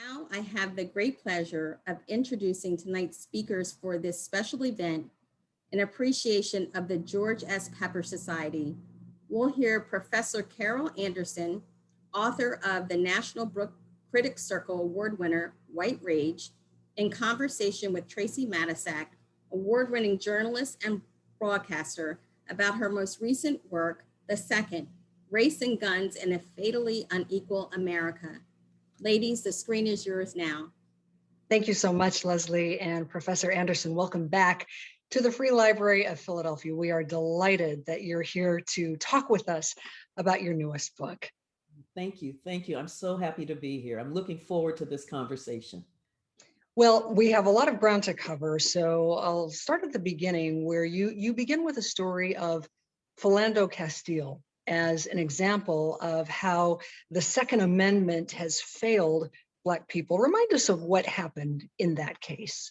Now I have the great pleasure of introducing tonight's speakers for this special event in appreciation of the George S. Pepper Society. We'll hear Professor Carol Anderson, author of the National Book Critics Circle Award winner, White Rage, in conversation with Tracey Matisak, award-winning journalist and broadcaster, about her most recent work, The Second, Race and Guns in a Fatally Unequal America. Ladies, the screen is yours now. Thank you so much, Leslie and Professor Anderson. Welcome back to the Free Library of Philadelphia. We are delighted that you're here to talk with us about your newest book. Thank you. Thank you. I'm so happy to be here. I'm looking forward to this conversation. Well, we have a lot of ground to cover, so I'll start at the beginning where you begin with a story of Philando Castile as an example of how the Second Amendment has failed Black people. Remind us of what happened in that case.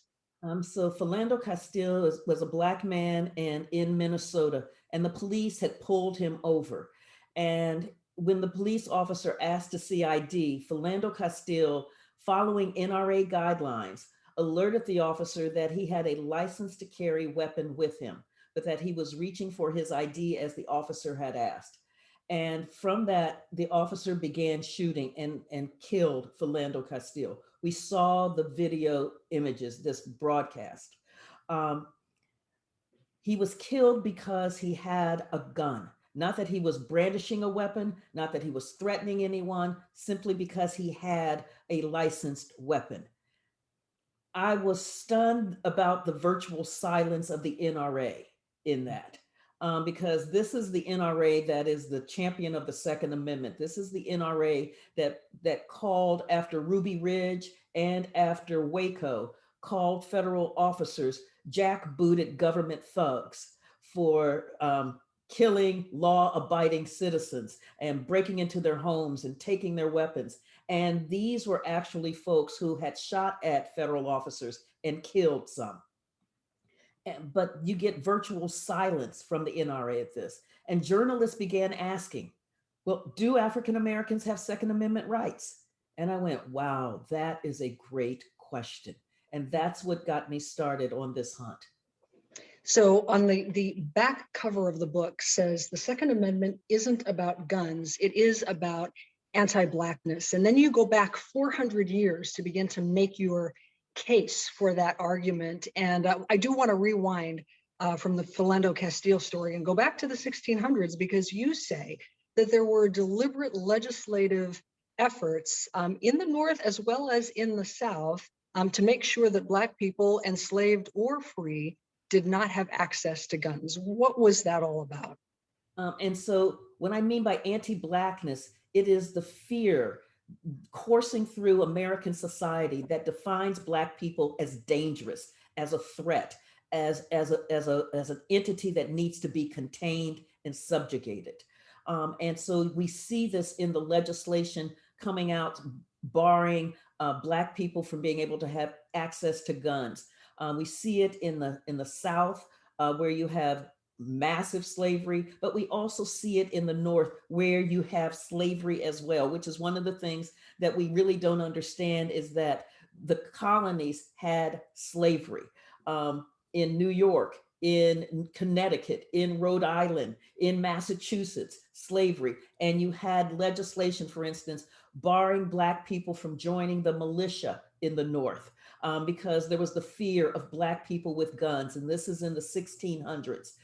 So Philando Castile was a Black man and in Minnesota, and the police had pulled him over. And when the police officer asked to see ID, Philando Castile, following NRA guidelines, alerted the officer that he had a license to carry weapon with him, but that he was reaching for his ID as the officer had asked. And from that, the officer began shooting and killed Philando Castile. We saw the video images, this broadcast. He was killed because he had a gun. Not that he was brandishing a weapon, not that he was threatening anyone, simply because he had a licensed weapon. I was stunned about the virtual silence of the NRA in that. Because this is the NRA that is the champion of the Second Amendment. This is the NRA that called after Ruby Ridge and after Waco, called federal officers jackbooted government thugs for killing law-abiding citizens and breaking into their homes and taking their weapons. And these were actually folks who had shot at federal officers and killed some. But you get virtual silence from the NRA at this. And journalists began asking, well, do African Americans have Second Amendment rights? And I went, wow, that is a great question. And that's what got me started on this hunt. So on the back cover of the book says the Second Amendment isn't about guns, it is about anti-Blackness. And then you go back 400 years to begin to make your case for that argument. And I do want to rewind from the Philando Castile story and go back to the 1600s, because you say that there were deliberate legislative efforts in the North as well as in the South to make sure that Black people, enslaved or free, did not have access to guns. What was that all about? And so what I mean by anti-Blackness, it is the fear coursing through American society that defines Black people as dangerous, as a threat, as an entity that needs to be contained and subjugated. And so we see this in the legislation coming out, barring Black people from being able to have access to guns. We see it in the South, where you have massive slavery, but we also see it in the North where you have slavery as well, which is one of the things that we really don't understand, is that the colonies had slavery in New York, in Connecticut, in Rhode Island, in Massachusetts, slavery. And you had legislation, for instance, barring Black people from joining the militia in the North. Because there was the fear of Black people with guns, and this is in the 1600s.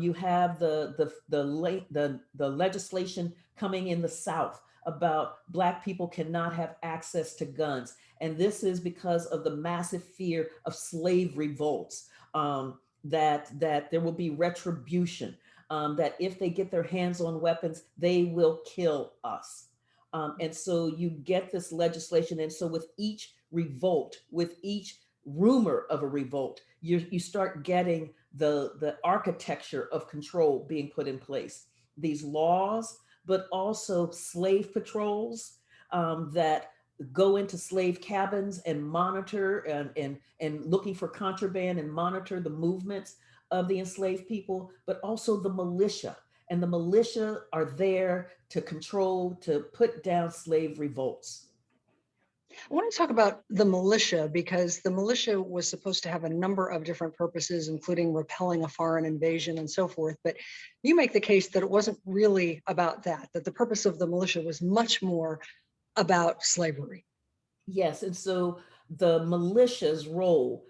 You have the legislation coming in the South about Black people cannot have access to guns, and this is because of the massive fear of slave revolts. That there will be retribution. That if they get their hands on weapons, they will kill us. And so you get this legislation, and so with each revolt, with each rumor of a revolt, you start getting the architecture of control being put in place. These laws, but also slave patrols that go into slave cabins and monitor and looking for contraband and monitor the movements of the enslaved people, but also the militia. And the militia are there to control, to put down slave revolts. I want to talk about the militia because the militia was supposed to have a number of different purposes, including repelling a foreign invasion and so forth. But you make the case that it wasn't really about that the purpose of the militia was much more about slavery. Yes, and so the militia's role,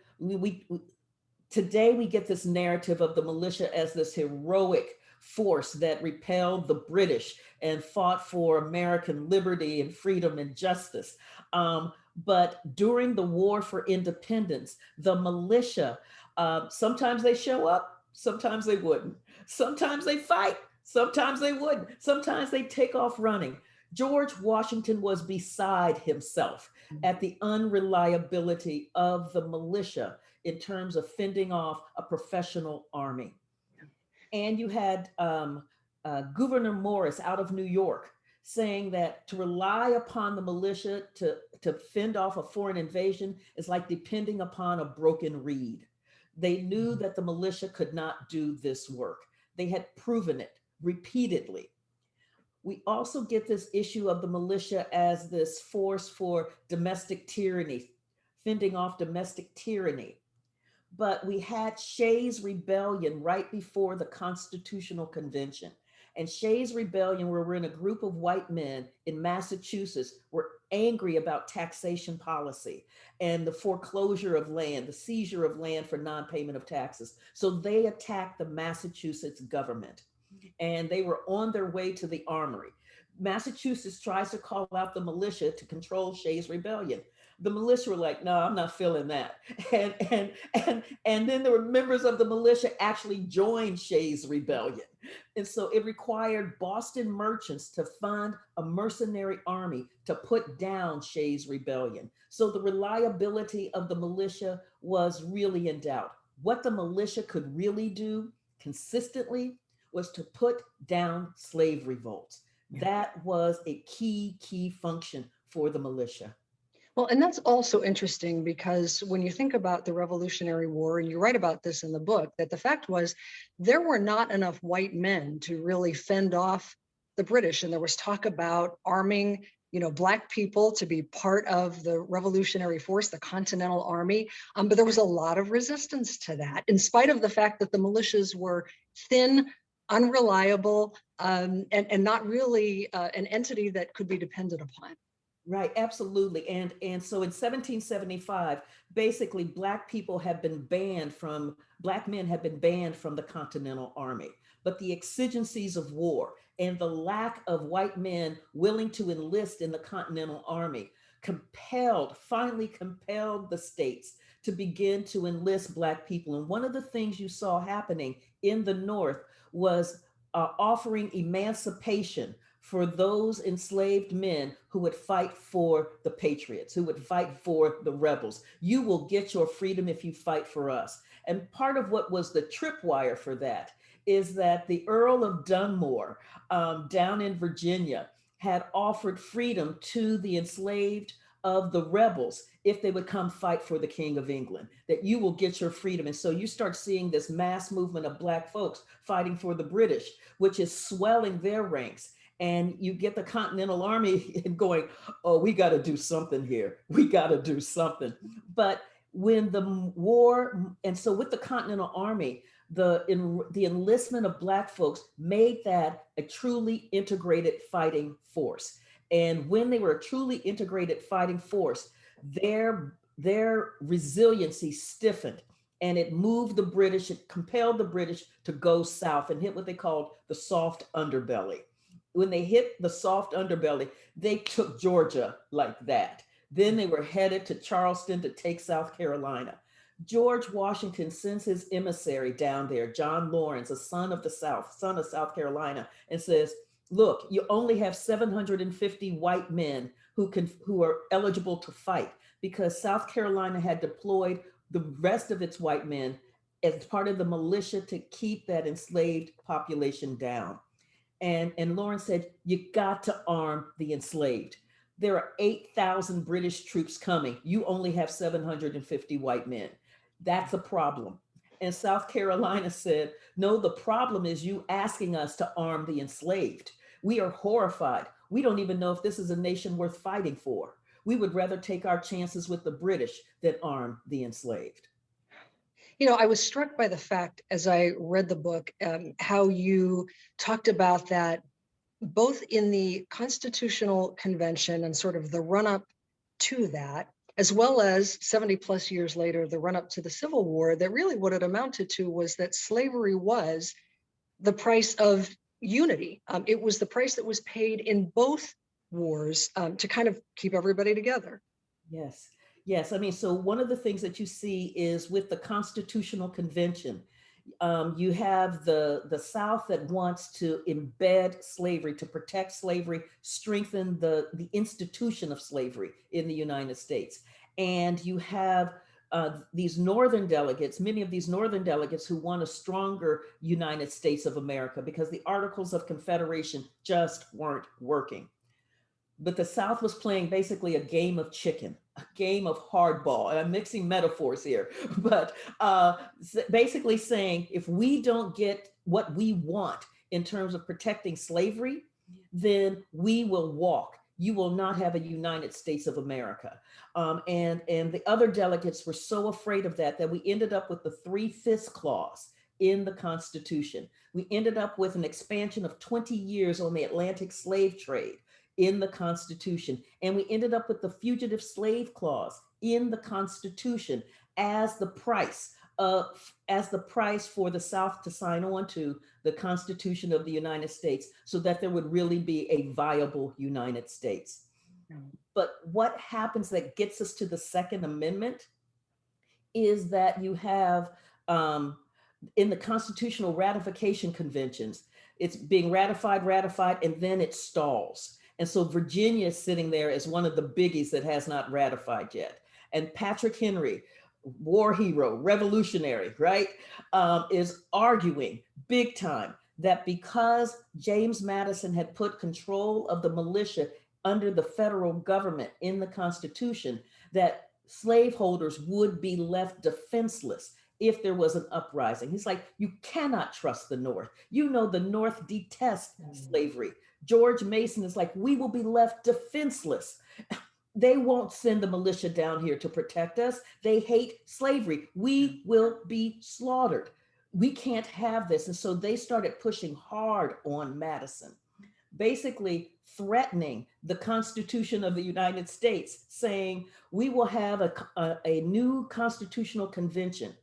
today we get this narrative of the militia as this heroic force that repelled the British and fought for American liberty and freedom and justice. But during the War for Independence, the militia, sometimes they show up, sometimes they wouldn't. Sometimes they fight, sometimes they wouldn't. Sometimes they take off running. George Washington was beside himself at the unreliability of the militia in terms of fending off a professional army. And you had Gouverneur Morris out of New York saying that to rely upon the militia to fend off a foreign invasion is like depending upon a broken reed. They knew that the militia could not do this work. They had proven it repeatedly. We also get this issue of the militia as this force for domestic tyranny, fending off domestic tyranny. But we had Shays' Rebellion right before the Constitutional Convention. And Shays' Rebellion, where we're in a group of white men in Massachusetts, were angry about taxation policy and the foreclosure of land, the seizure of land for non-payment of taxes. So they attacked the Massachusetts government and they were on their way to the armory. Massachusetts tries to call out the militia to control Shays' Rebellion. The militia were like, no, I'm not feeling that. And then there were members of the militia actually joined Shays' Rebellion. And so it required Boston merchants to fund a mercenary army to put down Shays' Rebellion. So the reliability of the militia was really in doubt. What the militia could really do consistently was to put down slave revolts. That was a key function for the militia. Well, and that's also interesting because when you think about the Revolutionary War, and you write about this in the book, that the fact was there were not enough white men to really fend off the British. And there was talk about arming, Black people to be part of the revolutionary force, the Continental Army. But there was a lot of resistance to that, in spite of the fact that the militias were thin, unreliable, and not really an entity that could be depended upon. Right, absolutely. And so in 1775, basically Black men have been banned from the Continental Army. But the exigencies of war and the lack of white men willing to enlist in the Continental Army finally compelled the states to begin to enlist Black people. And one of the things you saw happening in the North was offering emancipation for those enslaved men who would fight for the patriots, who would fight for the rebels. You will get your freedom if you fight for us. And part of what was the tripwire for that is that the Earl of Dunmore down in Virginia had offered freedom to the enslaved of the rebels if they would come fight for the King of England, that you will get your freedom. And so you start seeing this mass movement of Black folks fighting for the British, which is swelling their ranks. And you get the Continental Army going, oh, we got to do something here. We got to do something. But when the war, and so with the Continental Army, the enlistment of Black folks made that a truly integrated fighting force. And when they were a truly integrated fighting force, their resiliency stiffened and it moved the British, it compelled the British to go south and hit what they called the soft underbelly. When they hit the soft underbelly, they took Georgia like that. Then they were headed to Charleston to take South Carolina. George Washington sends his emissary down there, John Lawrence, a son of the South, son of South Carolina, and says, look, you only have 750 white men who are eligible to fight, because South Carolina had deployed the rest of its white men as part of the militia to keep that enslaved population down. And Lawrence said, you got to arm the enslaved. There are 8,000 British troops coming. You only have 750 white men. That's a problem. And South Carolina said, no, the problem is you asking us to arm the enslaved. We are horrified. We don't even know if this is a nation worth fighting for. We would rather take our chances with the British than arm the enslaved. You know, I was struck by the fact as I read the book, how you talked about that both in the Constitutional Convention and sort of the run up to that, as well as 70 plus years later, the run up to the Civil War, that really what it amounted to was that slavery was the price of unity. It was the price that was paid in both wars to kind of keep everybody together. Yes. Yes. I mean, so one of the things that you see is with the Constitutional Convention, you have the South that wants to embed slavery, to protect slavery, strengthen the institution of slavery in the United States. And you have these Northern delegates, many of these Northern delegates who want a stronger United States of America because the Articles of Confederation just weren't working. But the South was playing basically a game of chicken, a game of hardball. And I'm mixing metaphors here, but basically saying if we don't get what we want in terms of protecting slavery, then we will walk. You will not have a United States of America. And the other delegates were so afraid of that we ended up with the Three-Fifths Clause in the Constitution. We ended up with an expansion of 20 years on the Atlantic slave trade in the Constitution. And we ended up with the Fugitive Slave Clause in the Constitution as the price for the South to sign on to the Constitution of the United States so that there would really be a viable United States. But what happens that gets us to the Second Amendment is that you have in the constitutional ratification conventions, it's being ratified, and then it stalls. And so Virginia is sitting there as one of the biggies that has not ratified yet. And Patrick Henry, war hero, revolutionary, right, is arguing big time that because James Madison had put control of the militia under the federal government in the Constitution, that slaveholders would be left defenseless if there was an uprising. He's like, you cannot trust the North. You know, the North detests slavery. George Mason is like, we will be left defenseless. They won't send the militia down here to protect us. They hate slavery. We will be slaughtered. We can't have this. And so they started pushing hard on Madison, basically threatening the Constitution of the United States, saying we will have a new constitutional convention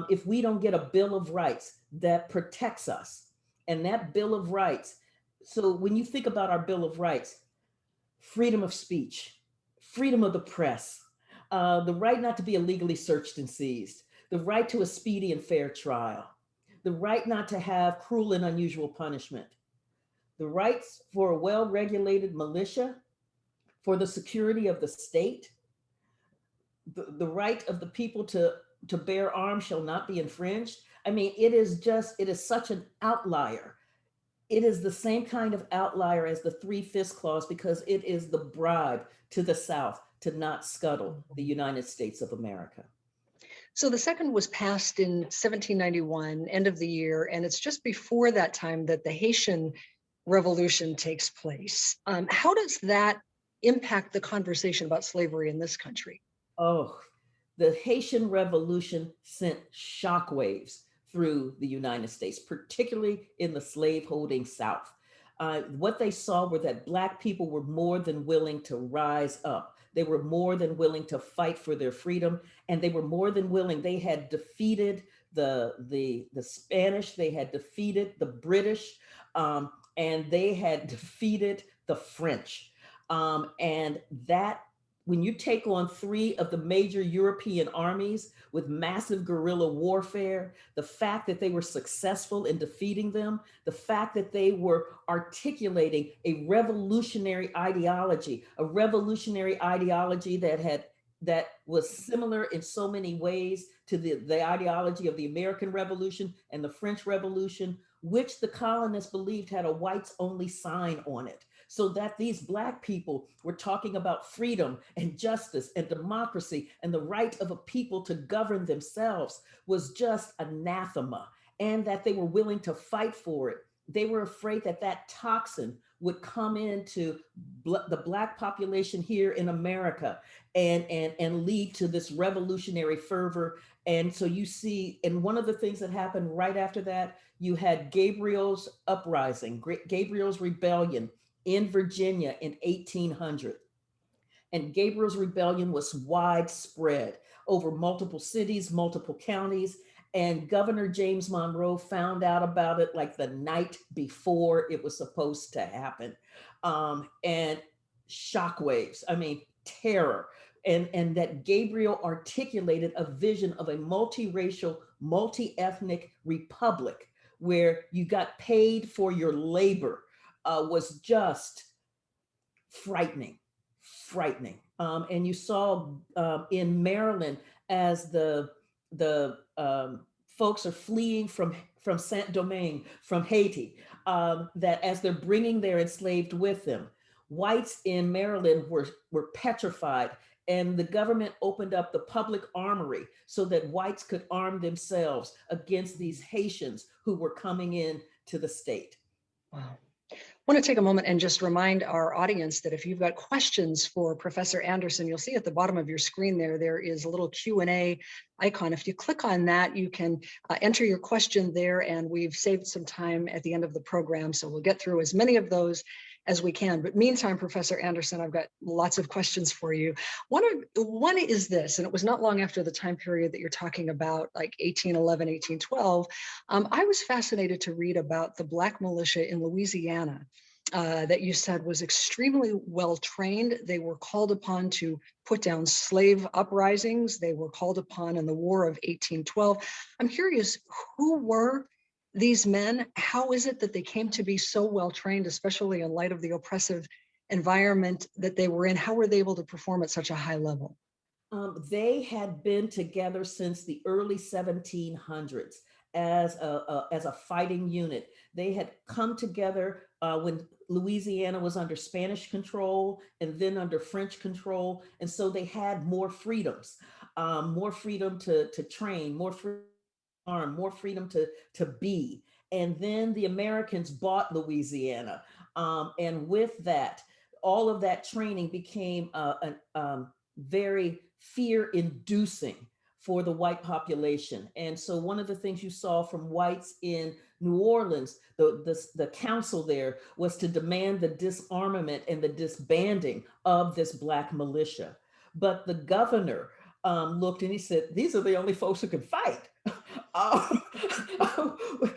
if we don't get a Bill of Rights that protects us. And that Bill of Rights, so when you think about our Bill of Rights, freedom of speech, freedom of the press, the right not to be illegally searched and seized, the right to a speedy and fair trial, the right not to have cruel and unusual punishment, the rights for a well-regulated militia, for the security of the state, the right of the people to bear arms shall not be infringed. I mean, it is such an outlier. It is the same kind of outlier as the Three-Fifths Clause because it is the bribe to the South to not scuttle the United States of America. So the second was passed in 1791, end of the year, and it's just before that time that the Haitian Revolution takes place. How does that impact the conversation about slavery in this country? Oh, the Haitian Revolution sent shockwaves through the United States, particularly in the slaveholding South. What they saw were that Black people were more than willing to rise up. They were more than willing to fight for their freedom, and they were more than willing. They had defeated the Spanish, they had defeated the British, and they had defeated the French. And that, when you take on three of the major European armies with massive guerrilla warfare, the fact that they were successful in defeating them, the fact that they were articulating a revolutionary ideology that was similar in so many ways to the ideology of the American Revolution and the French Revolution, which the colonists believed had a whites only sign on it. So that these Black people were talking about freedom and justice and democracy and the right of a people to govern themselves was just anathema, and that they were willing to fight for it. They were afraid that that toxin would come into the Black population here in America and lead to this revolutionary fervor. And so you see, and one of the things that happened right after that, you had Gabriel's uprising, Gabriel's rebellion in Virginia in 1800. And Gabriel's rebellion was widespread over multiple cities, multiple counties. And Governor James Monroe found out about it like the night before it was supposed to happen. And shockwaves, I mean, terror. And that Gabriel articulated a vision of a multiracial, multi-ethnic republic where you got paid for your labor, was just frightening, frightening. And you saw in Maryland, as the folks are fleeing from Saint Domingue, from Haiti, that as they're bringing their enslaved with them, whites in Maryland were petrified, and the government opened up the public armory so that whites could arm themselves against these Haitians who were coming in to the state. Wow. I want to take a moment and just remind our audience that if you've got questions for Professor Anderson, you'll see at the bottom of your screen there is a little Q&A icon. If you click on that, you can enter your question there, and we've saved some time at the end of the program, so we'll get through as many of those as we can. But meantime, Professor Anderson, I've got lots of questions for you. One is this, and it was not long after the time period that you're talking about, like 1811, 1812. I was fascinated to read about the Black Militia in Louisiana that you said was extremely well trained. They were called upon to put down slave uprisings. They were called upon in the War of 1812. I'm curious, who were these men? How is it that they came to be so well trained, especially in light of the oppressive environment that they were in? How were they able to perform at such a high level? They had been together since the early 1700s as a fighting unit. They had come together when Louisiana was under Spanish control and then under French control. And so they had more freedoms, more freedom to train, more freedom to arm, more freedom to be. And then the Americans bought Louisiana. And with that, all of that training became very fear-inducing for the white population. And so one of the things you saw from whites in New Orleans, the council there, was to demand the disarmament and the disbanding of this Black militia. But the governor looked and he said, these are the only folks who can fight.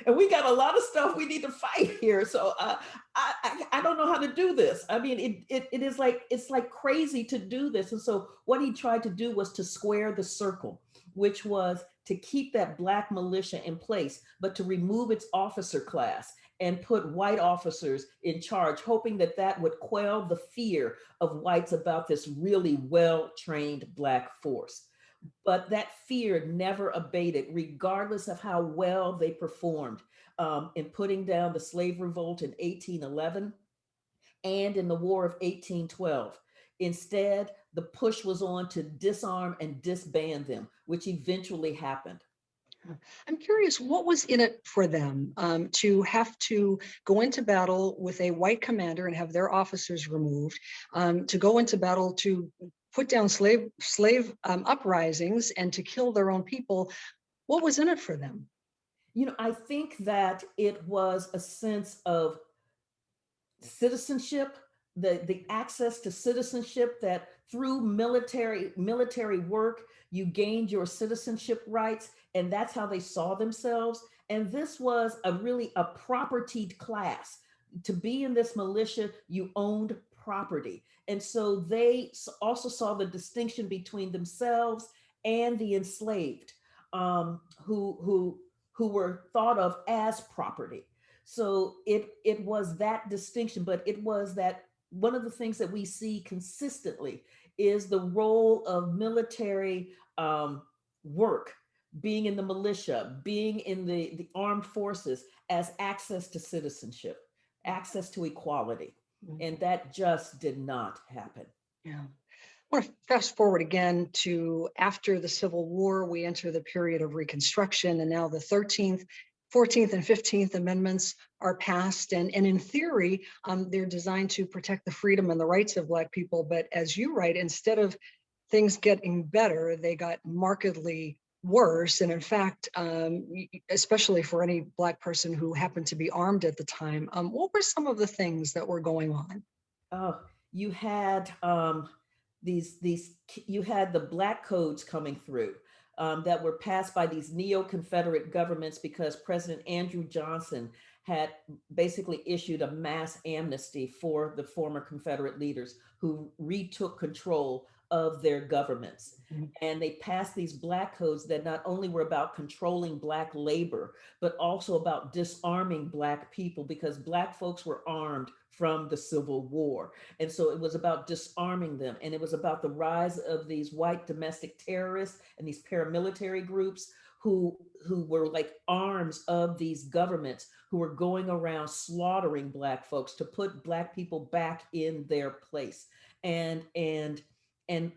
And we got a lot of stuff we need to fight here. So I don't know how to do this. I mean, it's like crazy to do this. And so what he tried to do was to square the circle, which was to keep that Black militia in place, but to remove its officer class and put white officers in charge, hoping that that would quell the fear of whites about this really well-trained Black force. But that fear never abated, regardless of how well they performed in putting down the slave revolt in 1811 and in the War of 1812. Instead, the push was on to disarm and disband them, which eventually happened. I'm curious, what was in it for them to have to go into battle with a white commander and have their officers removed, to go into battle to put down slave uprisings and to kill their own people? What was in it for them? You know, I think that it was a sense of citizenship, the access to citizenship, that through military work, you gained your citizenship rights, and that's how they saw themselves. And this was really a propertied class. To be in this militia, you owned property. And so they also saw the distinction between themselves and the enslaved, who were thought of as property. So it was that distinction, but it was that one of the things that we see consistently is the role of military work, being in the militia, being in the armed forces, as access to citizenship, access to equality. And that just did not happen. Yeah. I want to fast forward again to after the Civil War. We enter the period of Reconstruction, and now the 13th 14th and 15th Amendments are passed, and in theory, they're designed to protect the freedom and the rights of Black people. But as you write, instead of things getting better, they got markedly worse. And in fact, especially for any Black person who happened to be armed at the time, what were some of the things that were going on? Oh, you had you had the Black codes coming through that were passed by these neo-Confederate governments because President Andrew Johnson had basically issued a mass amnesty for the former Confederate leaders who retook control of their governments. Mhm. And they passed these Black codes that not only were about controlling Black labor, but also about disarming Black people because Black folks were armed from the Civil War. And so it was about disarming them. And it was about the rise of these white domestic terrorists and these paramilitary groups who were like arms of these governments who were going around slaughtering Black folks to put Black people back in their place. And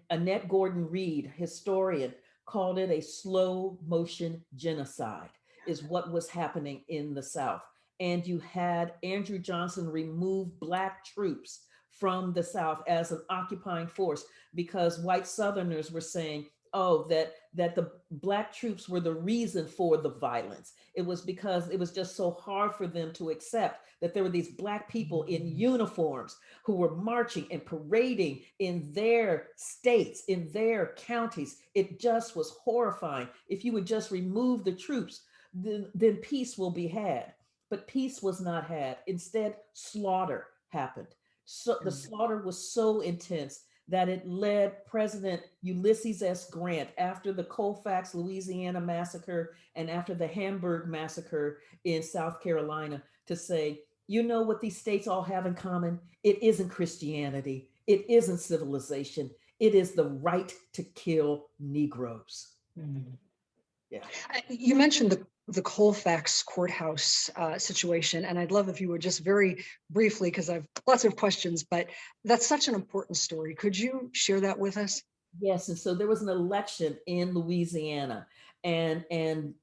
Annette Gordon Reed, historian, called it a slow motion genocide, is what was happening in the South. And you had Andrew Johnson remove Black troops from the South as an occupying force because white Southerners were saying, oh, that the Black troops were the reason for the violence. It was because it was just so hard for them to accept that there were these Black people in uniforms who were marching and parading in their states, in their counties. It just was horrifying. If you would just remove the troops, then peace will be had. But peace was not had. Instead, slaughter happened. So the slaughter was so intense that it led President Ulysses S. Grant, after the Colfax, Louisiana massacre and after the Hamburg massacre in South Carolina, to say, you know what these states all have in common? It isn't Christianity. It isn't civilization. It is the right to kill Negroes. Mhm. Yeah. You mentioned the Colfax courthouse situation, and I'd love if you would just very briefly, because I've lots of questions, but that's such an important story. Could you share that with us? Yes, and so there was an election in Louisiana, and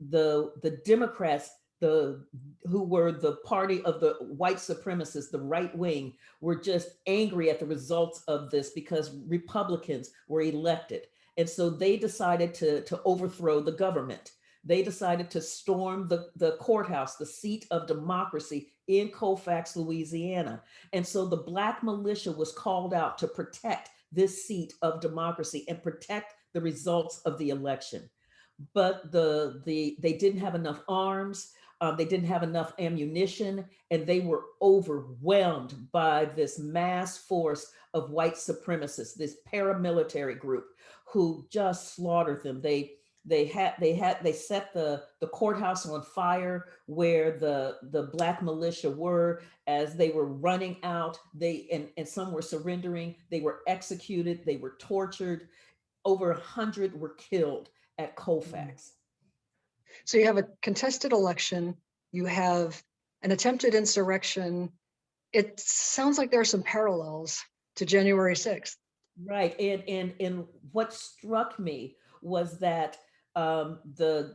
the Democrats, the who were the party of the white supremacists, the right wing, were just angry at the results of this because Republicans were elected, and so they decided to overthrow the government. They decided to storm the courthouse, the seat of democracy in Colfax, Louisiana, and so the Black militia was called out to protect this seat of democracy and protect the results of the election. But they didn't have enough arms, they didn't have enough ammunition, and they were overwhelmed by this mass force of white supremacists, this paramilitary group who just slaughtered them. They set the courthouse on fire where the Black militia were. As they were running out, and some were surrendering. They were executed. They were tortured. Over 100 were killed at Colfax. So you have a contested election, you have an attempted insurrection. It sounds like there are some parallels to January 6th. Right, and what struck me was that the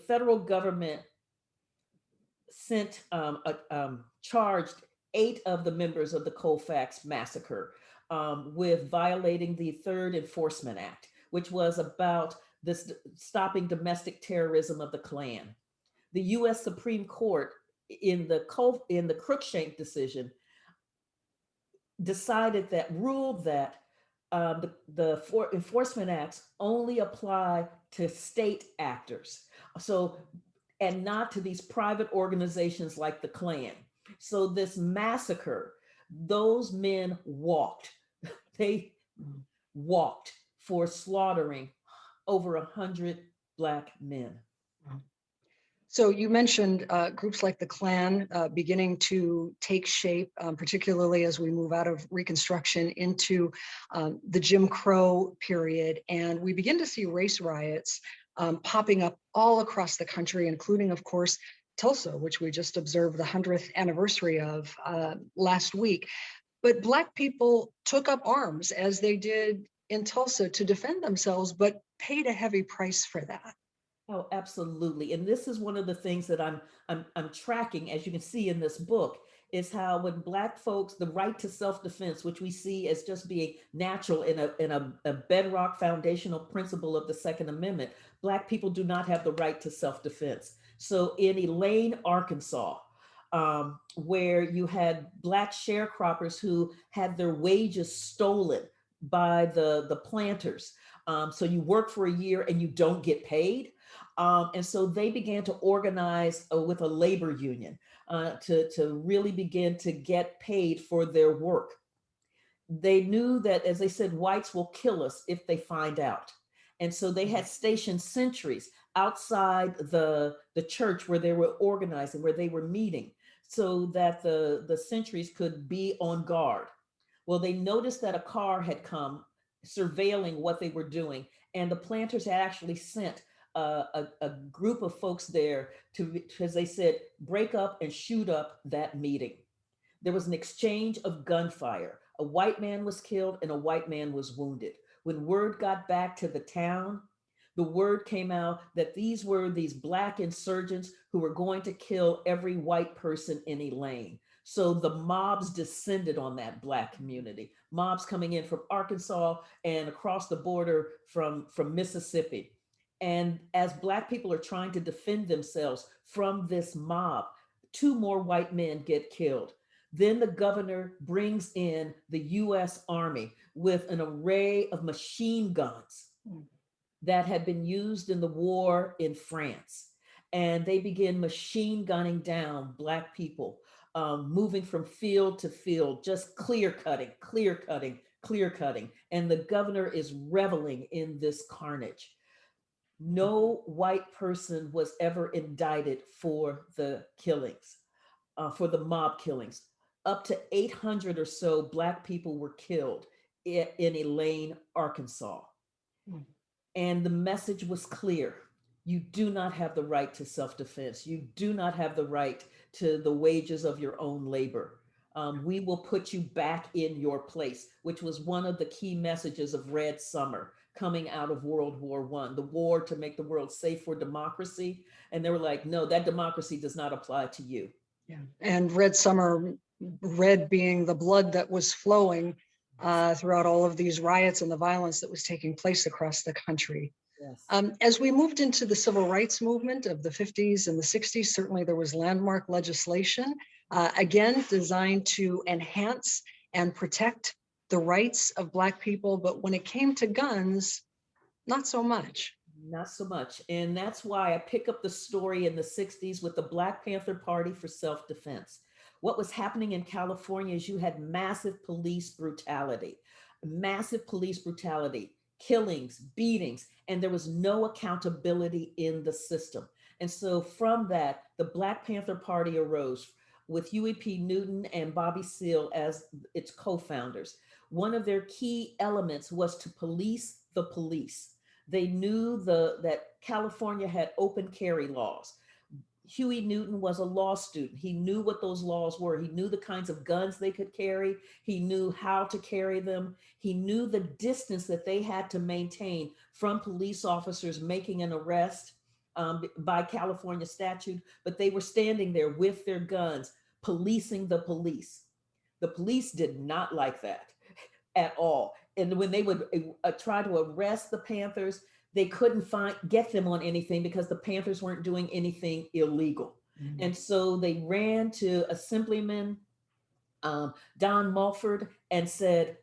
federal government charged 8 of the members of the Colfax massacre with violating the Third Enforcement Act, which was about this stopping domestic terrorism of the Klan. The U.S. Supreme Court, in the Cruikshank decision, ruled that the enforcement acts only apply to state actors. So, and not to these private organizations like the Klan. So this massacre, those men walked. They walked for slaughtering over 100 Black men. So you mentioned groups like the Klan beginning to take shape, particularly as we move out of Reconstruction into the Jim Crow period. And we begin to see race riots popping up all across the country, including, of course, Tulsa, which we just observed the 100th anniversary of last week. But Black people took up arms, as they did in Tulsa, to defend themselves, but paid a heavy price for that. Oh, absolutely. And this is one of the things that I'm tracking, as you can see in this book, is how when Black folks, the right to self-defense, which we see as just being natural in a bedrock foundational principle of the Second Amendment, Black people do not have the right to self-defense. So in Elaine, Arkansas, where you had Black sharecroppers who had their wages stolen by the planters. So you work for a year and you don't get paid. And so they began to organize with a labor union to really begin to get paid for their work. They knew that, as they said, whites will kill us if they find out. And so they had stationed sentries outside the church where they were organizing, where they were meeting, so that the sentries could be on guard. Well, they noticed that a car had come surveilling what they were doing, and the planters had actually sent a group of folks there to, as they said, break up and shoot up that meeting. There was an exchange of gunfire. A white man was killed and a white man was wounded. When word got back to the town, the word came out that these were these Black insurgents who were going to kill every white person in Elaine. So the mobs descended on that Black community, mobs coming in from Arkansas and across the border from Mississippi. And as Black people are trying to defend themselves from this mob, two more white men get killed. Then the governor brings in the US Army with an array of machine guns that had been used in the war in France. And they begin machine gunning down Black people, moving from field to field, just clear cutting, clear cutting, clear cutting. And the governor is reveling in this carnage. No white person was ever indicted for the killings, for the mob killings. Up to 800 or so Black people were killed in Elaine, Arkansas. Mm. And the message was clear. You do not have the right to self-defense. You do not have the right to the wages of your own labor. We will put you back in your place, which was one of the key messages of Red Summer coming out of World War I, the war to make the world safe for democracy. And they were like, no, that democracy does not apply to you. Yeah. And Red Summer, red being the blood that was flowing throughout all of these riots and the violence that was taking place across the country. Yes. As we moved into the civil rights movement of the 50s and the 60s, certainly there was landmark legislation, again, designed to enhance and protect the rights of Black people. But when it came to guns, not so much. Not so much. And that's why I pick up the story in the 60s with the Black Panther Party for self-defense. What was happening in California is you had massive police brutality, killings, beatings, and there was no accountability in the system. And so from that, the Black Panther Party arose with Huey P. Newton and Bobby Seale as its co-founders. One of their key elements was to police the police. They knew that California had open carry laws. Huey Newton was a law student. He knew what those laws were. He knew the kinds of guns they could carry. He knew how to carry them. He knew the distance that they had to maintain from police officers making an arrest by California statute, but they were standing there with their guns, policing the police. The police did not like that at all. And when they would try to arrest the Panthers, they couldn't get them on anything because the Panthers weren't doing anything illegal. Mm-hmm. And so they ran to Assemblyman Don Mulford and said,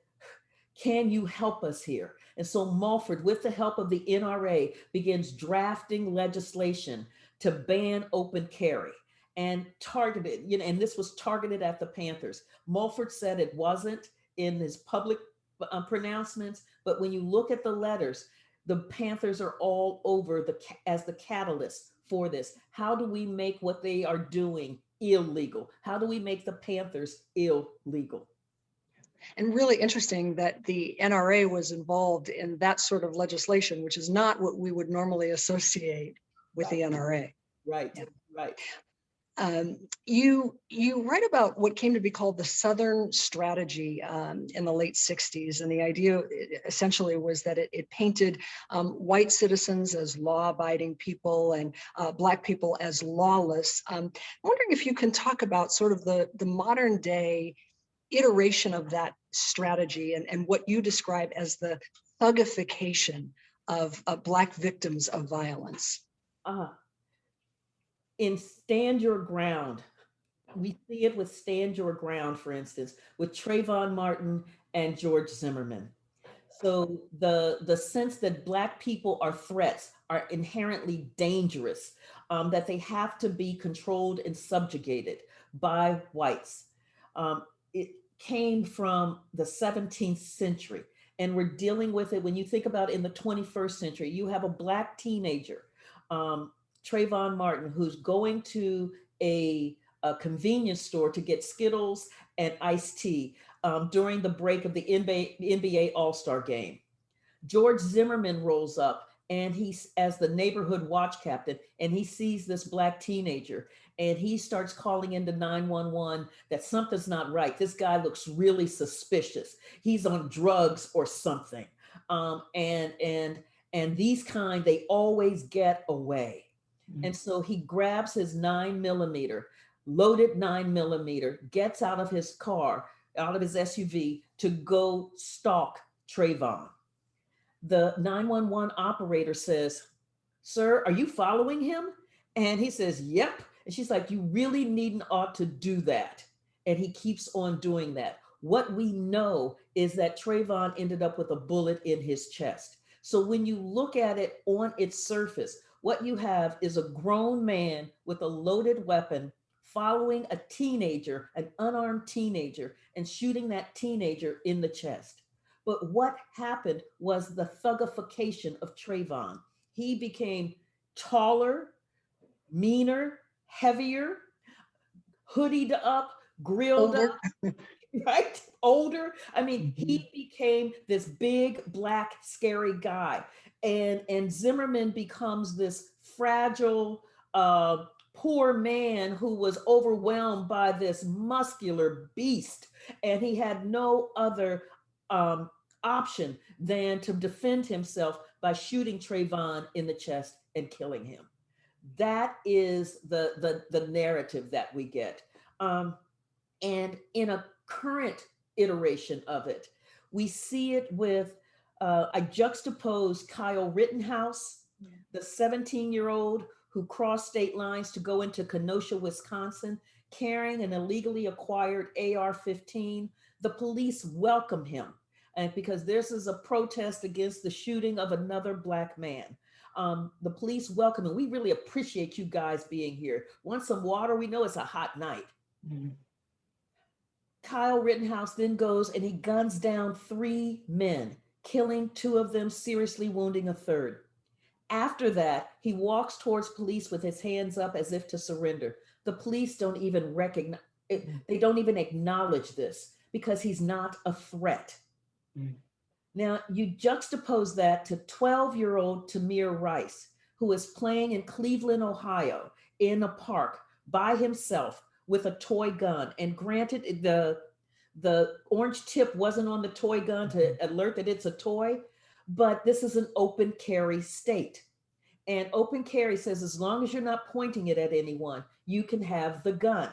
can you help us here? And so Mulford, with the help of the NRA, begins drafting legislation to ban open carry and targeted, and this was targeted at the Panthers. Mulford said it wasn't in his public pronouncements, but when you look at the letters, the Panthers are all over as the catalyst for this. How do we make what they are doing illegal? How do we make the Panthers illegal? And really interesting that the NRA was involved in that sort of legislation, which is not what we would normally associate with the NRA. Right, yeah. Right. You write about what came to be called the Southern strategy in the late 60s. And the idea essentially was that it painted white citizens as law-abiding people and Black people as lawless. I'm wondering if you can talk about sort of the modern day iteration of that strategy and what you describe as the thugification of Black victims of violence. In Stand Your Ground, we see it with Stand Your Ground, for instance, with Trayvon Martin and George Zimmerman. So the sense that Black people are threats, are inherently dangerous, that they have to be controlled and subjugated by whites. It came from the 17th century, and we're dealing with it when you think about in the 21st century. You have a Black teenager, Trayvon Martin, who's going to a convenience store to get Skittles and iced tea during the break of the NBA All-Star game. George Zimmerman rolls up and he's as the neighborhood watch captain, and he sees this Black teenager and he starts calling into 911 that something's not right. This guy looks really suspicious. He's on drugs or something. And these kind, they always get away. And so he grabs his 9mm, loaded 9mm, gets out of his car, out of his SUV to go stalk Trayvon. The 911 operator says, "Sir, are you following him?" And he says, "Yep." And she's like, "You really needn't ought to do that." And he keeps on doing that. What we know is that Trayvon ended up with a bullet in his chest. So when you look at it on its surface, what you have is a grown man with a loaded weapon following a teenager, an unarmed teenager, and shooting that teenager in the chest. But what happened was the thugification of Trayvon. He became taller, meaner, heavier, hoodied up, grilled up, right? Older. I mean, he became this big, Black, scary guy. And Zimmerman becomes this fragile, poor man who was overwhelmed by this muscular beast. And he had no other option than to defend himself by shooting Trayvon in the chest and killing him. That is the narrative that we get. And in a current iteration of it, we see it with, I juxtapose Kyle Rittenhouse, the 17-year-old who crossed state lines to go into Kenosha, Wisconsin, carrying an illegally acquired AR-15. The police welcome him, and because this is a protest against the shooting of another Black man. The police welcome him. "We really appreciate you guys being here. Want some water? We know it's a hot night." Kyle Rittenhouse then goes and he guns down 3 men, killing 2 of them, seriously wounding a third. After that, he walks towards police with his hands up as if to surrender. The police don't even recognize it, they don't even acknowledge this because he's not a threat. Now, you juxtapose that to 12-year-old Tamir Rice, who is playing in Cleveland, Ohio, in a park by himself with a toy gun. And granted, the orange tip wasn't on the toy gun to alert that it's a toy, but this is an open carry state. And open carry says, as long as you're not pointing it at anyone, you can have the gun.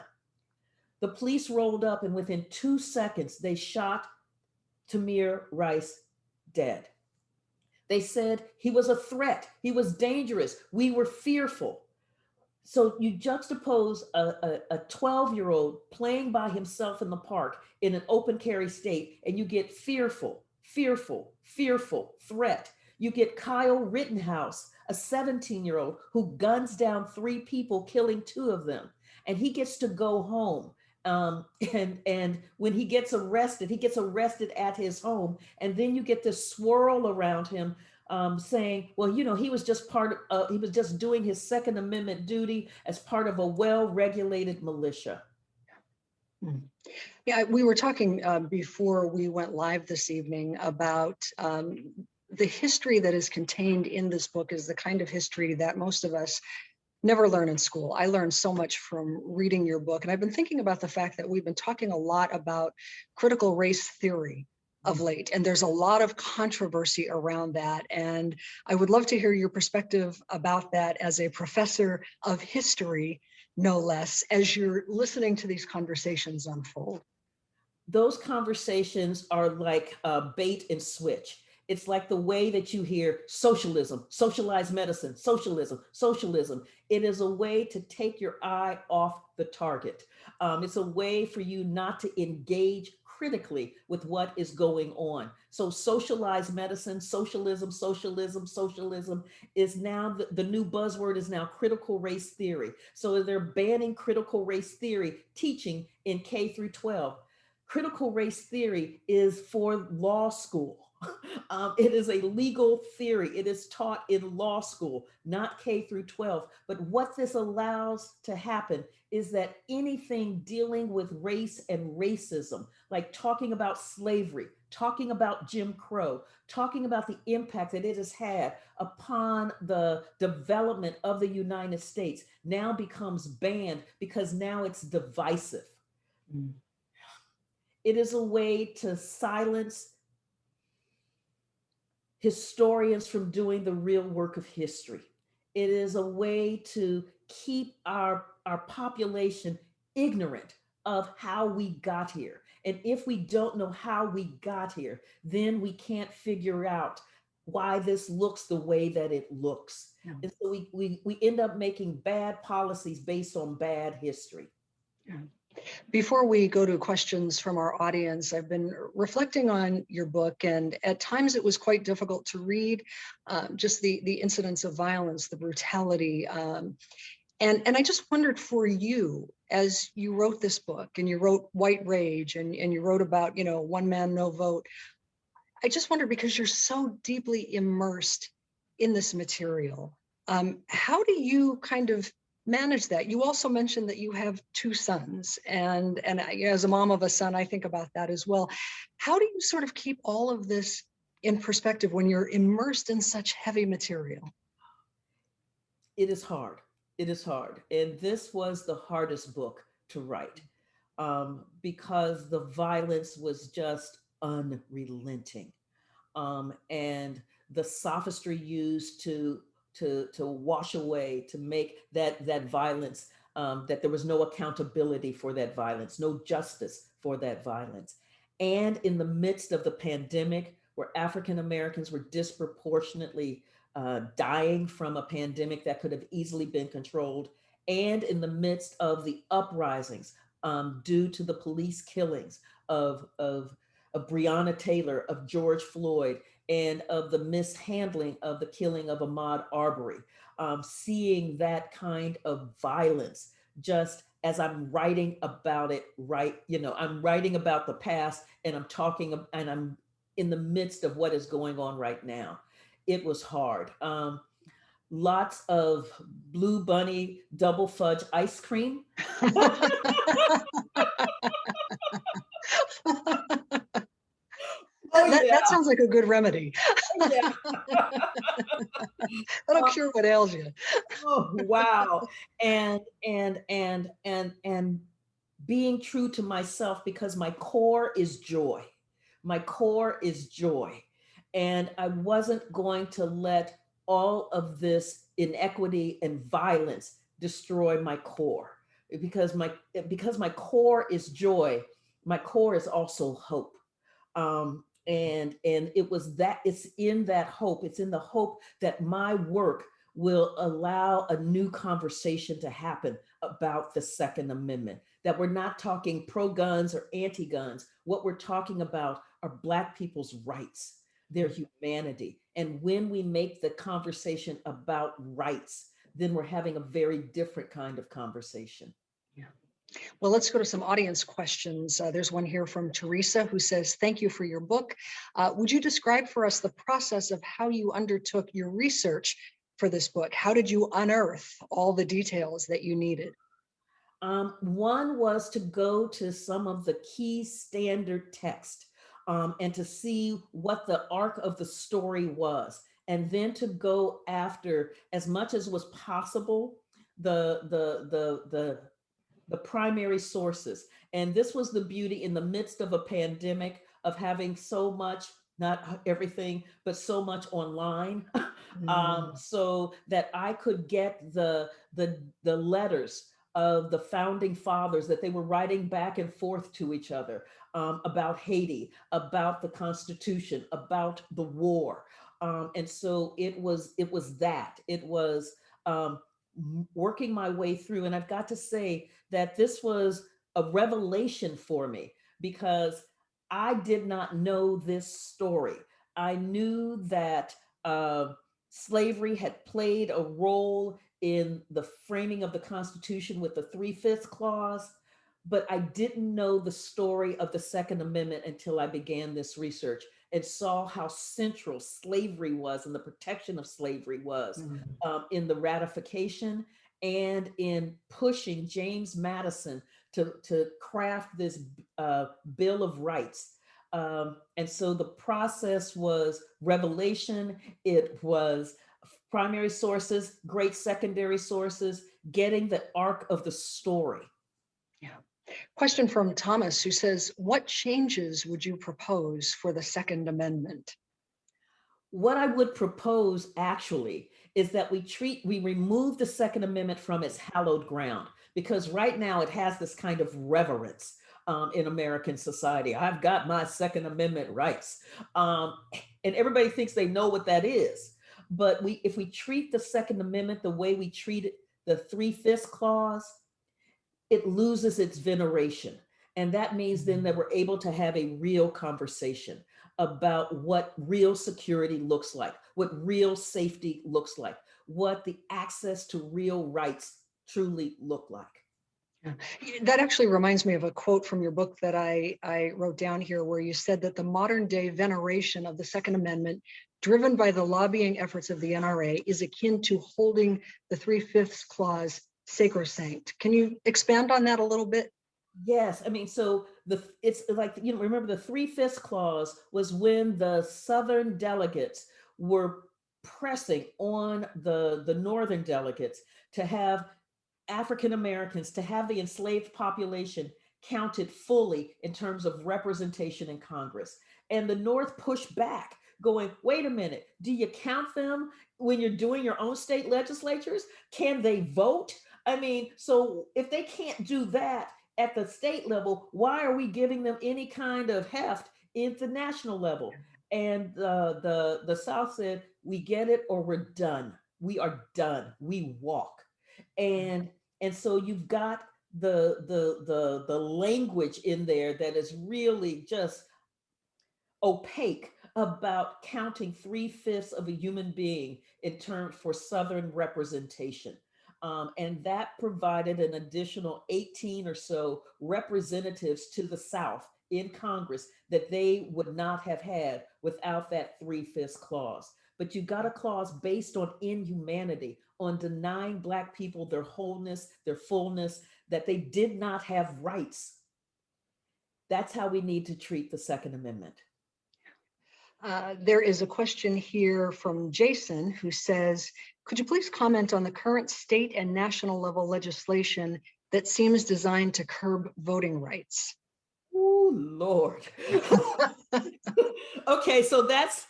The police rolled up and within 2 seconds, they shot Tamir Rice dead. They said he was a threat. He was dangerous. We were fearful. So you juxtapose a 12-year-old playing by himself in the park in an open carry state, and you get fearful, threat. You get Kyle Rittenhouse, a 17-year-old who guns down 3 people, killing 2 of them, and he gets to go home. And when he gets arrested at his home, and then you get this swirl around him saying, well, you know, he was just doing his Second Amendment duty as part of a well-regulated militia. Yeah, we were talking before we went live this evening about the history that is contained in this book is the kind of history that most of us never learn in school. I learned so much from reading your book. And I've been thinking about the fact that we've been talking a lot about critical race theory of late, and there's a lot of controversy around that. And I would love to hear your perspective about that as a professor of history, no less, as you're listening to these conversations unfold. Those conversations are like bait and switch. It's like the way that you hear socialism, socialized medicine, socialism, socialism. It is a way to take your eye off the target. It's a way for you not to engage critically with what is going on. So socialized medicine, socialism, socialism, socialism is now the new buzzword is now critical race theory. So they're banning critical race theory teaching in K through 12. Critical race theory is for law school. It is a legal theory. It is taught in law school, not K through 12. But what this allows to happen is that anything dealing with race and racism, like talking about slavery, talking about Jim Crow, talking about the impact that it has had upon the development of the United States, now becomes banned because now it's divisive. Mm. It is a way to silence historians from doing the real work of history. It is a way to keep our population ignorant of how we got here. And if we don't know how we got here, then we can't figure out why this looks the way that it looks. Yeah. And so we end up making bad policies based on bad history. Yeah. Before we go to questions from our audience, I've been reflecting on your book, and at times it was quite difficult to read, just the incidents of violence, the brutality. And I just wondered for you, as you wrote this book and you wrote White Rage and you wrote about, one man, no vote. I just wondered, because you're so deeply immersed in this material, how do you kind of manage that? You also mentioned that you have two sons, and as a mom of a son, I think about that as well. How do you sort of keep all of this in perspective when you're immersed in such heavy material? It is hard. It is hard. And this was the hardest book to write because the violence was just unrelenting. And the sophistry used to wash away, to make that violence, that there was no accountability for that violence, no justice for that violence. And in the midst of the pandemic, where African Americans were disproportionately dying from a pandemic that could have easily been controlled, and in the midst of the uprisings due to the police killings of Breonna Taylor, of George Floyd, and of the mishandling of the killing of Ahmaud Arbery, seeing that kind of violence, just as I'm writing about it, I'm writing about the past, and I'm in the midst of what is going on right now. It was hard. Lots of Blue Bunny double fudge ice cream. That sounds like a good remedy. Yeah. That'll cure what ails you. Oh, wow. And being true to myself, because my core is joy. My core is joy. And I wasn't going to let all of this inequity and violence destroy my core. Because my core is joy, my core is also hope. And it's in that hope, it's in the hope that my work will allow a new conversation to happen about the Second Amendment, that we're not talking pro-guns or anti-guns. What we're talking about are Black people's rights, their humanity. And when we make the conversation about rights, then we're having a very different kind of conversation. Yeah. Well, let's go to some audience questions. There's one here from Teresa who says, thank you for your book. Would you describe for us the process of how you undertook your research for this book? How did you unearth all the details that you needed? One was to go to some of the key standard text and to see what the arc of the story was, and then to go after, as much as was possible, the primary sources. And this was the beauty in the midst of a pandemic of having so much, not everything, but so much online, so that I could get the letters of the founding fathers that they were writing back and forth to each other, about Haiti, about the Constitution, about the war. And so it was working my way through. And I've got to say that this was a revelation for me, because I did not know this story. I knew that slavery had played a role in the framing of the Constitution with the Three-Fifths Clause, but I didn't know the story of the Second Amendment until I began this research and saw how central slavery was and the protection of slavery was in the ratification and in pushing James Madison to craft this Bill of Rights. And so the process was revelation, it was primary sources, great secondary sources, getting the arc of the story. Yeah. Question from Thomas, who says, what changes would you propose for the Second Amendment? What I would propose actually is that we remove the Second Amendment from its hallowed ground, because right now it has this kind of reverence in American society. I've got my Second Amendment rights. And everybody thinks they know what that is. But if we treat the Second Amendment the way we treat the Three-Fifths Clause, it loses its veneration. And that means then that we're able to have a real conversation about what real security looks like, what real safety looks like, what the access to real rights truly look like. Yeah. That actually reminds me of a quote from your book that I wrote down here, where you said that the modern day veneration of the Second Amendment, driven by the lobbying efforts of the NRA, is akin to holding the Three-Fifths Clause sacrosanct. Can you expand on that a little bit? Yes, I mean, so it's like, remember the Three-Fifths Clause was when the Southern delegates were pressing on the Northern delegates to have African Americans, to have the enslaved population counted fully in terms of representation in Congress. And the North pushed back, going, wait a minute, do you count them when you're doing your own state legislatures? Can they vote? I mean, so if they can't do that at the state level, why are we giving them any kind of heft at the national level? And the South said, we get it or we're done. We are done. We walk. And so you've got the language in there that is really just opaque about counting 3/5 of a human being in terms for Southern representation. And that provided an additional 18 or so representatives to the South in Congress that they would not have had without that 3/5 clause. But you got a clause based on inhumanity, on denying Black people their wholeness, their fullness, that they did not have rights. That's how we need to treat the Second Amendment. There is a question here from Jason, who says, could you please comment on the current state and national level legislation that seems designed to curb voting rights? Oh, Lord. Okay, so that's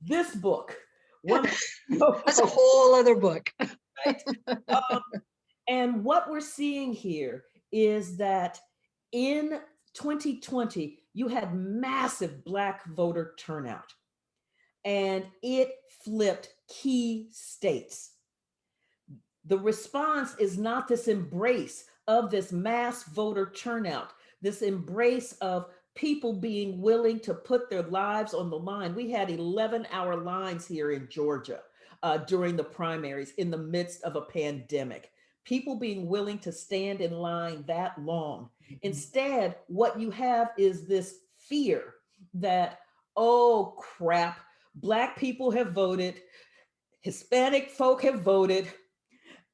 this book. That's a whole other book. Right? And what we're seeing here is that in 2020, you had massive Black voter turnout, and it flipped key states. The response is not this embrace of this mass voter turnout, this embrace of people being willing to put their lives on the line. We had 11-hour lines here in Georgia during the primaries in the midst of a pandemic. People being willing to stand in line that long. Instead, what you have is this fear that, oh crap, Black people have voted, Hispanic folk have voted,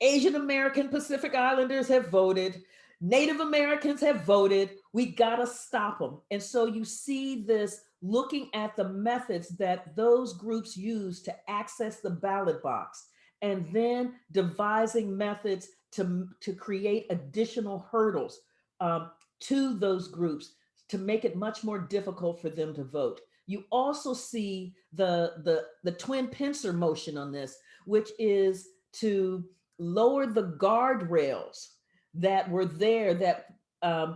Asian American Pacific Islanders have voted, Native Americans have voted, we gotta stop them. And so you see this looking at the methods that those groups use to access the ballot box and then devising methods to create additional hurdles to those groups to make it much more difficult for them to vote. You also see the twin pincer motion on this, which is to lower the guardrails that were there that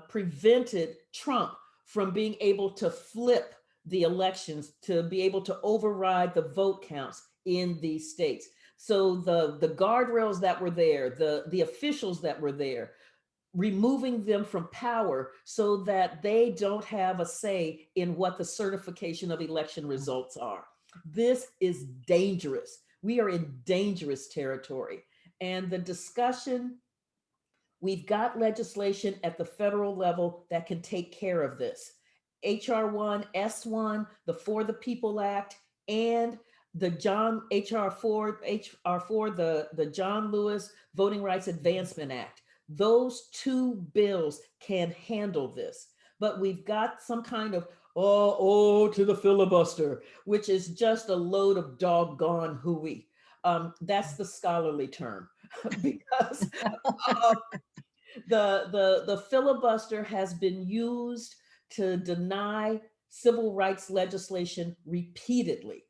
prevented Trump from being able to flip the elections, to be able to override the vote counts in these states. So the guardrails that were there, the officials that were there, removing them from power so that they don't have a say in what the certification of election results are. This is dangerous. We are in dangerous territory. And the discussion, we've got legislation at the federal level that can take care of this. HR 1, S1, the For the People Act, and the HR 4, the John Lewis Voting Rights Advancement Act. Those two bills can handle this, but we've got some kind of to the filibuster, which is just a load of doggone hooey. That's the scholarly term because the filibuster has been used to deny civil rights legislation repeatedly.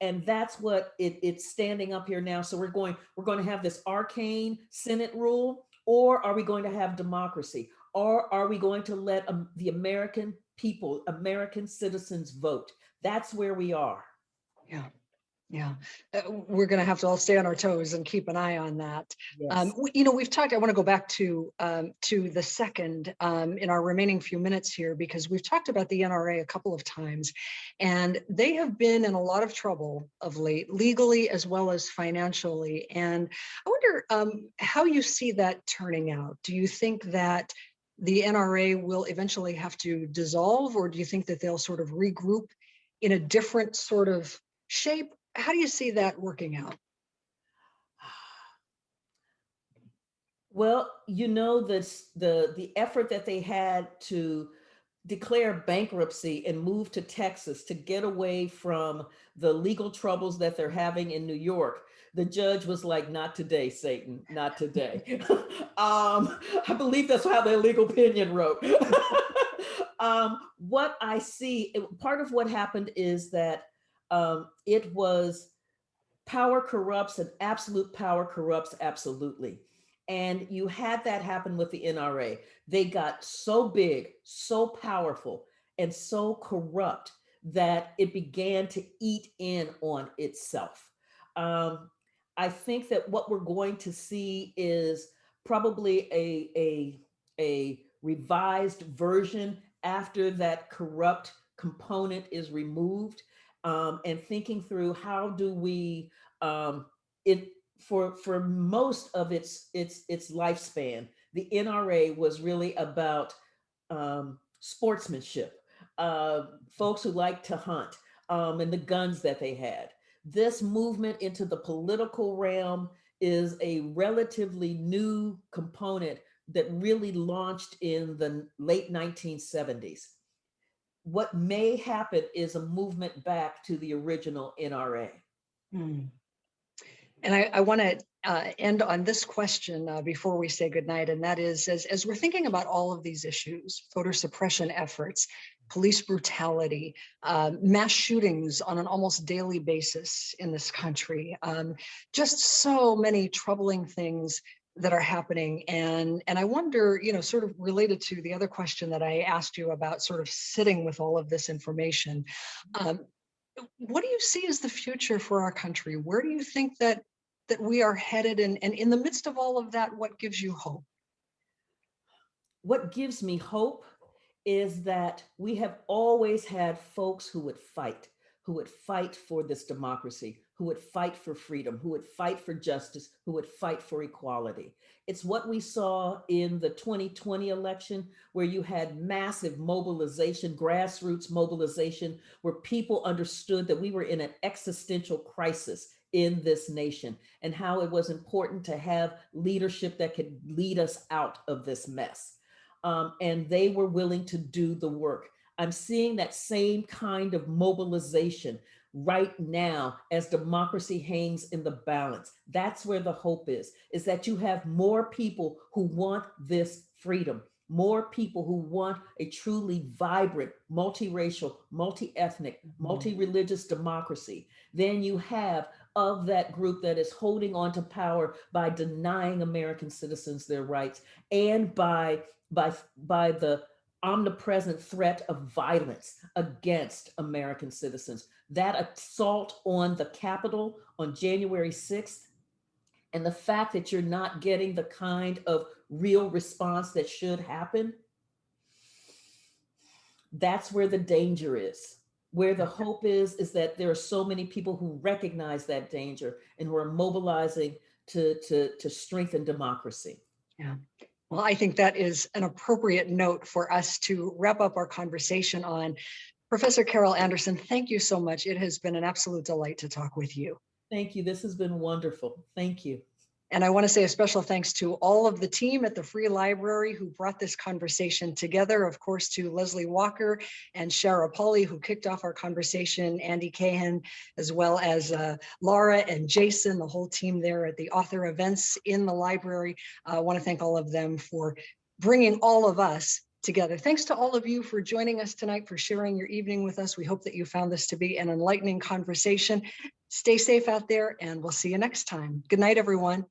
And that's what it's standing up here now. So we're going to have this arcane Senate rule, or are we going to have democracy? Or are we going to let the American people, American citizens vote? That's where we are. Yeah. Yeah, we're going to have to all stay on our toes and keep an eye on that. Yes. We've talked, I want to go back to the second in our remaining few minutes here, because we've talked about the NRA a couple of times, and they have been in a lot of trouble of late, legally as well as financially. And I wonder how you see that turning out. Do you think that the NRA will eventually have to dissolve, or do you think that they'll sort of regroup in a different sort of shape? How do you see that working out? Well, the effort that they had to declare bankruptcy and move to Texas to get away from the legal troubles that they're having in New York. The judge was like, not today, Satan, not today. I believe that's how the legal opinion wrote. What I see, part of what happened is that it was power corrupts, and absolute power corrupts absolutely. And you had that happen with the NRA. They got so big, so powerful, and so corrupt that it began to eat in on itself. I think that what we're going to see is probably a revised version after that corrupt component is removed, and thinking through how do we for most of its lifespan, the NRA was really about sportsmanship, folks who like to hunt, and the guns that they had. This movement into the political realm is a relatively new component that really launched in the late 1970s. What may happen is a movement back to the original NRA. Hmm. And I want to end on this question before we say goodnight, and that is, as we're thinking about all of these issues, voter suppression efforts, police brutality, mass shootings on an almost daily basis in this country, just so many troubling things that are happening. And I wonder, sort of related to the other question that I asked you about sort of sitting with all of this information, what do you see as the future for our country? Where do you think that we are headed? And in the midst of all of that, what gives you hope? What gives me hope is that we have always had folks who would fight for this democracy, who would fight for freedom, who would fight for justice, who would fight for equality. It's what we saw in the 2020 election, where you had massive mobilization, grassroots mobilization, where people understood that we were in an existential crisis in this nation, and how it was important to have leadership that could lead us out of this mess. And they were willing to do the work. I'm seeing that same kind of mobilization right now as democracy hangs in the balance. That's where the hope is that you have more people who want this freedom, more people who want a truly vibrant, multiracial, multi-ethnic, multi-religious democracy than you have of that group that is holding on to power by denying American citizens their rights and by the omnipresent threat of violence against American citizens. That assault on the Capitol on January 6th, and the fact that you're not getting the kind of real response that should happen, that's where the danger is. Where the hope is that there are so many people who recognize that danger and who are mobilizing to strengthen democracy. Yeah. Well, I think that is an appropriate note for us to wrap up our conversation on. Professor Carol Anderson, thank you so much. It has been an absolute delight to talk with you. Thank you. This has been wonderful. Thank you. And I want to say a special thanks to all of the team at the Free Library who brought this conversation together. Of course, to Leslie Walker and Shara Pauly, who kicked off our conversation, Andy Cahan, as well as Laura and Jason, the whole team there at the author events in the library. I want to thank all of them for bringing all of us together. Thanks to all of you for joining us tonight, for sharing your evening with us. We hope that you found this to be an enlightening conversation. Stay safe out there, and we'll see you next time. Good night, everyone.